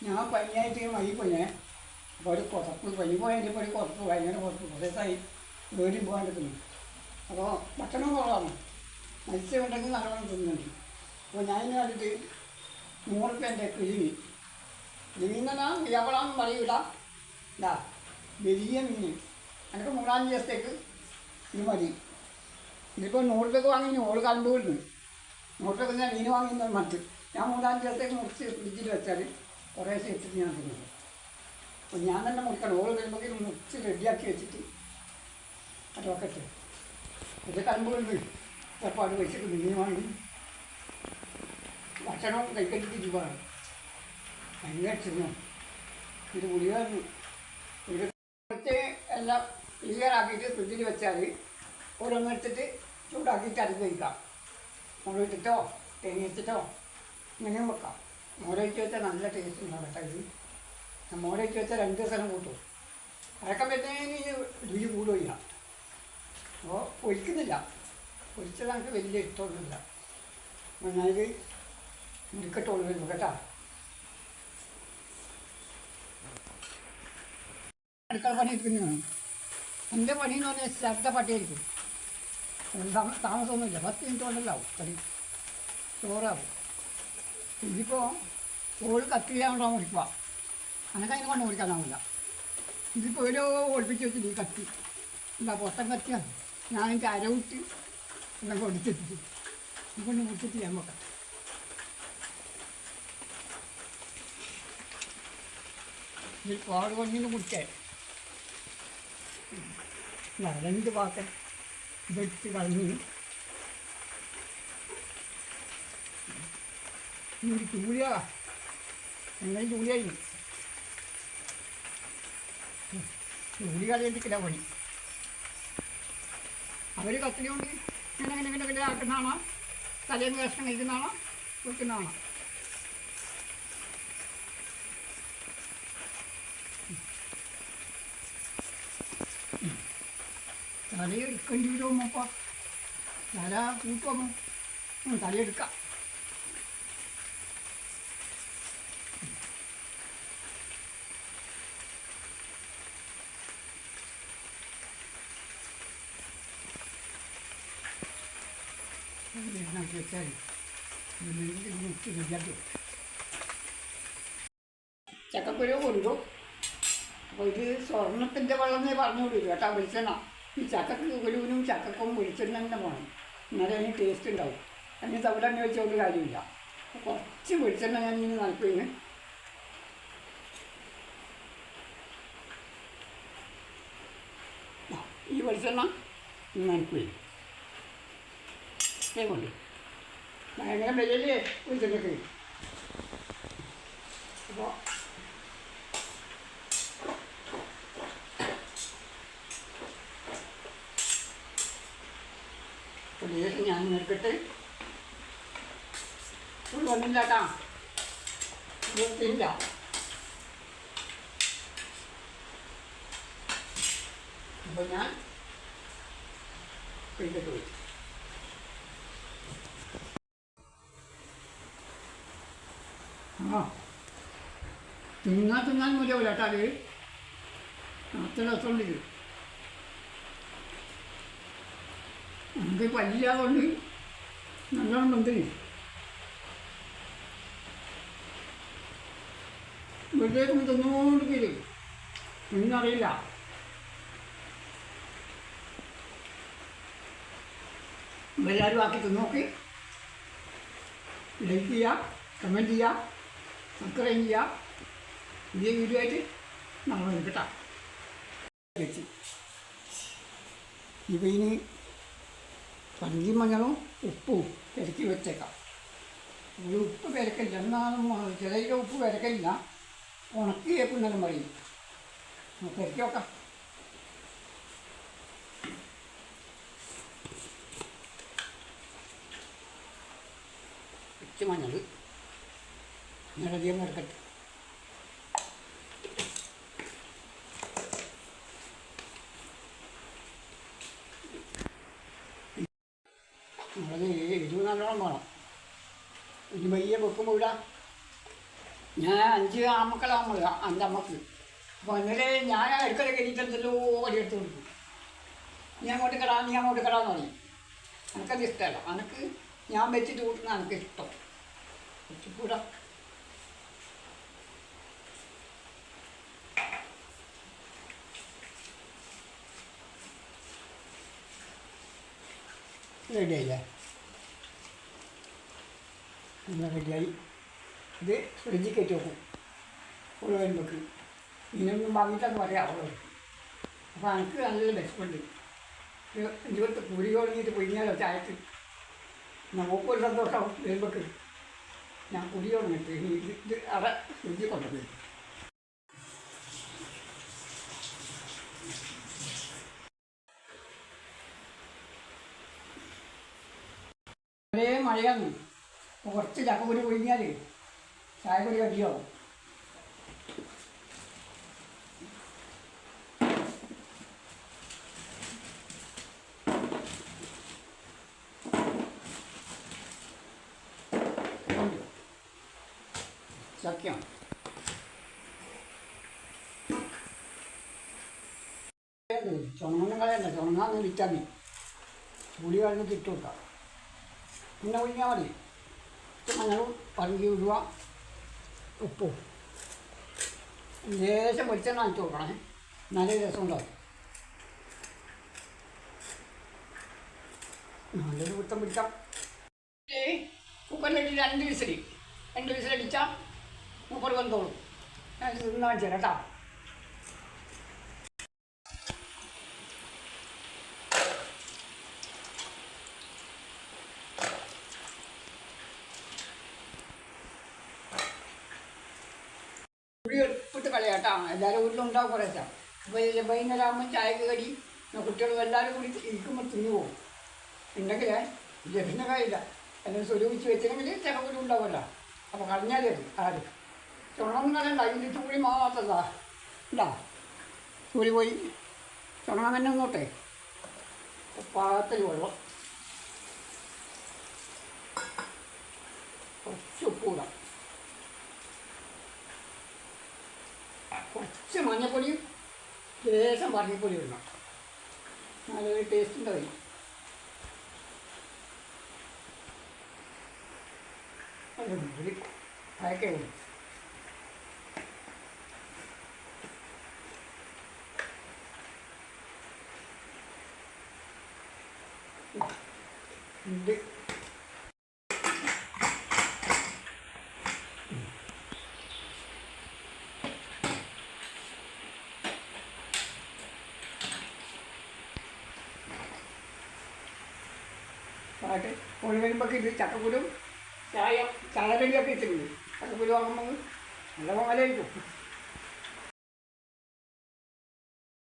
ഞാൻ പനിയായിട്ട് മഴ പോയേ. അപ്പോൾ ഒരു കുറപ്പ് പനി പോയതിൻ്റെ ഇപ്പോൾ ഒരു കുറപ്പ് ഭയങ്കര കുറപ്പ് കുറേസായി വീട്ടിൽ പോകാൻ നിൽക്കുന്നു. അപ്പോൾ ഭക്ഷണം കുറവാണ്. മത്സ്യം ഉണ്ടെങ്കിൽ നല്ലോണം തിന്നുന്നുണ്ട്. അപ്പോൾ ഞാൻ ഇങ്ങനെ കണ്ടിട്ട് 100 റുപ്യേൻ്റെ കിഴിമീൻ. കിഴിമീൻ തന്നെ ഇയാളാന്ന് പറയൂല. ഇതാ വലിയ മീൻ. എനിക്ക് 3-4 ദിവസത്തേക്ക് ഇത് മതി. ഇതിപ്പോൾ 100 റുപ്യക്ക് വാങ്ങി ഓൾ കണ്ടുകൊടുന്നു. 100 റുപ്യക്ക് ഞാൻ മീൻ വാങ്ങുന്നത് മറ്റ്. ഞാൻ 3-4 ദിവസത്തേക്ക് മുറിച്ച് ഫ്രിഡ്ജിൽ വെച്ചാൽ കുറേശ്ശെ വെച്ചിട്ട് ഞാൻ തിന്നുന്നു. അപ്പോൾ ഞാൻ തന്നെ മുറിക്കണം. ഓൾ വരുമ്പോൾ മുറിച്ച് റെഡിയാക്കി വെച്ചിട്ട് അത് വെക്കട്ടെ. ഇത് കണ്ടുകൊണ്ട് ചപ്പാട് വെച്ചിട്ട് മീൻ വാങ്ങി ഭക്ഷണം കഴിക്കലിട്ട് ചുവാണ് ഭയങ്കര ക്ഷീണം. ഇത് ഗുളികന്നു ഇത് കുറച്ച് എല്ലാം ക്ലിയറാക്കിയിട്ട് ഫ്രിഡ്ജിൽ വെച്ചാൽ ഓരോന്നെടുത്തിട്ട് ചൂടാക്കിയിട്ട് അത് കഴിക്കാം. മുളകിട്ടിട്ടോ തേങ്ങ വെച്ചിട്ടോ ഇങ്ങനെയും വെക്കാം. മോരൊഴിച്ച് വെച്ചാൽ നല്ല ടേസ്റ്റ് ഉണ്ടാവും കേട്ടോ. ഇത് മോരൊഴിച്ച് വെച്ചാൽ 2 ദിവസം കൂട്ടും. അരക്കം വരുന്നതിന് രുചി കൂടുകയില്ല. അപ്പോൾ പൊരിക്കുന്നില്ല. പൊരിച്ചത് നമുക്ക് വലിയ ഇഷ്ടമൊന്നുമില്ല. അപ്പോൾ ഞാനിത് മുറിക്കട്ടുള്ളൂ വരുമ്പോൾ കേട്ടോ. അടുക്കള പണി എടുക്കുന്നതാണ്. എൻ്റെ പണി എന്ന് പറഞ്ഞാൽ ശബ്ദ പട്ടിയായിരിക്കും. താമസമൊന്നുമില്ല. 10 മിനിറ്റ് കൊണ്ടല്ലാവും പണി ചോറാവും. ഇതിപ്പോൾ ഓൾ കത്തിയാണോ മുറിക്കുക. അങ്ങനെ അതിനെ കൊണ്ട് മുറിക്കാനാവില്ല. ഇതിപ്പോൾ ഓരോ ഒളിപ്പിച്ച് വെച്ചിട്ട് ഈ കത്തി എന്താ പൊട്ടൻ കത്തിയാണ്. ഞാൻ എനിക്ക് അരവിട്ട് ഇതൊക്കെ ഒടിച്ചിട്ട് ഇതുകൊണ്ട് മുറിച്ചിട്ട് ഞാൻ വെക്കാം. ഇതിൽ പാട് കൊണ്ടിന് കുടിച്ചേ 2 പാത്രം വെച്ച് കളഞ്ഞ് ഒരു ചൂടിയാ എങ്ങനെ ചൂടിയായി ചൂടി കളയിട്ടില്ല പണി. അവർ കത്തിരി കൊണ്ട് ഇങ്ങനെ ആക്കുന്നതാണോ തലേന്ന് കഷ്ണം കഴിക്കുന്നതാണോ വെക്കുന്നതാണോ? തലയെടുക്കേണ്ടി വരുമോപ്പ തല കൂട്ടുമോ? തലയെടുക്കാം. വെച്ചാൽ ചക്കക്കുരു കൊണ്ടു. അപ്പോൾ ഇത് സ്വർണ്ണത്തിൻ്റെ വെള്ളം എന്നേ പറഞ്ഞുകൊടുക്കും കേട്ടോ. വെളിച്ചെണ്ണ ഈ ചക്കക്കുരുവിനും ചക്കക്കും വെളിച്ചെണ്ണ തന്നെ വേണം. എന്നാലേ അതിന് ടേസ്റ്റ് ഉണ്ടാവും. അതിന് തവിടെണ്ണ വെച്ചുകൊണ്ട് കാര്യമില്ല. അപ്പോൾ കുറച്ച് വെളിച്ചെണ്ണ ഞാൻ ഇങ്ങനെ നടക്കുകയാണ്. ഈ വെളിച്ചെണ്ണ നനക്കുകയും കൊണ്ട് ഭയങ്കര വിലയില്ലേ വെളിച്ചെണ്ണയ്ക്ക്. അപ്പോൾ ലേശം ഞാൻ നിൽക്കട്ടെ. വന്നില്ല കേട്ടാ. ഇല്ല അപ്പോൾ ഞാൻ പിടിച്ചിട്ട് പോയി. ആ തിന്നാൻ മതിയാവില്ല കേട്ടോ. അത് അത്ര രസമുണ്ട്. നമുക്ക് പല്ലില്ലാതുകൊണ്ട് നല്ലോണം ബന്ധം വീട്ടിലേക്ക് തിന്നുകൊണ്ട് കയറി എന്നറിയില്ല. എല്ലാവരും ആക്കി തിന്നോക്കി. ലൈക്ക് ചെയ്യുക, കമൻറ്റ് ചെയ്യുക, സബ്സ്ക്രൈബ് ചെയ്യുക. പുതിയ വീഡിയോ ആയിട്ട് നമ്മൾ എടുക്കട്ടാ. ഇപ്പോൾ ഇനി പഞ്ചി മഞ്ഞളും ഉപ്പും പെരക്കി വെച്ചേക്കാം. ഒരു ഉപ്പ് പെരക്കില്ല. എന്നാലും ചിലയിലെ ഉപ്പ് പെരക്കില്ല. ഉണക്കി വേപ്പുണ്ടെന്നും പറയും. പെരക്കി വെക്കാം. മഞ്ഞൾ നിറധികം എടുക്കട്ടെ. മുളക് എരിവ് നല്ലോണം വേണം. ഇനി വലിയ വെക്കുമ്പോൾ ഇടാം. ഞാൻ 5 ആമക്കളാകുമ്പോൾ 5 അമ്മക്ക്. അപ്പോൾ ഇന്നലെ ഞാൻ അടുക്കള കയറിയിട്ടെന്തല്ലോ ഓടിയെടുത്ത് കൊടുക്കും. നീ അങ്ങോട്ട് കിടാ, നീ അങ്ങോട്ട് കിടാന്ന് പറയും. എനിക്കത് ഇഷ്ടമല്ല. എനിക്ക് ഞാൻ വെച്ചിട്ട് കൂട്ടുന്ന എനിക്ക് ഇഷ്ടം. വെച്ചിക്കൂടാ. റെഡിയായില്ലേ? എന്നാൽ റെഡിയായി. ഇത് ഫ്രിഡ്ജിൽ കയറ്റി വെക്കും ഒരു വരുമ്പോൾക്ക്. ഇതിനൊന്നും വാങ്ങിയിട്ടെന്ന് പറയാവുള്ളൂ. അപ്പോൾ എനിക്ക് നല്ല വിശപ്പുണ്ട്. ഇരുപത്ത് കുരി തുടങ്ങിയിട്ട് പൊഴിഞ്ഞാലോ ചായക്ക് നമുക്കൊരു സന്തോഷമാവും. വരുമ്പോൾക്ക് ഞാൻ കുരി തുടങ്ങിയിട്ട് ഇത് അവിടെ ഫ്രിഡ്ജിൽ കൊണ്ടുപോയി. ഒരേ മഴയാണ്. കുറച്ച് ചക്കക്കുരു പൊഴിഞ്ഞാൽ ചായക്കുരി കടിയാവും. ചക്കയാണ്. ചുണങ്ങൊന്നും കളയണ്ട. ചുണങ്ങാന്ന് വിറ്റാൽ മതി. പുളി കളഞ്ഞിട്ട് ഇട്ട് കൊടുക്കാം. പിന്നെ പൊഴിഞ്ഞാൽ മതി. മഞ്ഞളും പറങ്കി ഇടുക, ഉപ്പും ലേശം വെളിച്ചെണ്ണ അടിച്ച് കൊടുക്കണേ. നല്ല രസം ഉണ്ടാവും. നല്ലൊരു കുത്തം പിടിക്കാം. കുക്കറിലിട്ട് 2 വിസിലടിച്ചാൽ മൂപ്പർ വന്നോളും. ഞാൻ തിന്നാൻ വെച്ചാൽ കേട്ടോ. പുളി എടുത്തിട്ട് കളയാട്ടോ. എല്ലാവരും വീട്ടിലുണ്ടാവും കുറേശ്ശെ. അപ്പോൾ വൈകുന്നേരം ആകുമ്പോൾ ചായക്ക് കടി കുട്ടികളും എല്ലാവരും കൂടി ഇരിക്കുമ്പോൾ തിന്നു പോകും. ഉണ്ടെങ്കിലേ ജപിന്ന കാര്യമില്ല. അല്ലെങ്കിൽ സ്വരൂപിച്ച് വെച്ചില്ലെങ്കിൽ ചക്കക്കുരു ഉണ്ടാവുമല്ലോ. അപ്പോൾ കളഞ്ഞാലേ ആര് ചുണം കളയണ്ട. അതിൻ്റെ ചൂടി മാത്രതാ ഇല്ല. ചൂടി പോയി ചുണം തന്നെ ഒന്നോട്ടെ. പാകത്തിൽ വെള്ളം, കുറച്ച് ഉപ്പൂടാം, കുറച്ച് മഞ്ഞപ്പൊടിയും ലേശം പറങ്ങിപ്പൊടി ഇടണം. നല്ലൊരു ടേസ്റ്റ് ഉണ്ടാവും. ഒരു അയക്കേ ഉള്ളൂ. ഇത് പാട്ട് പൊളി വരുമ്പോൾ ഇത് ചക്കക്കുരും ചായ റെഡിയൊക്കെ ഇട്ടിട്ടുണ്ട്. ചക്കക്കുരു വാങ്ങുമ്പോൾ നല്ല പോലെയായിരിക്കും.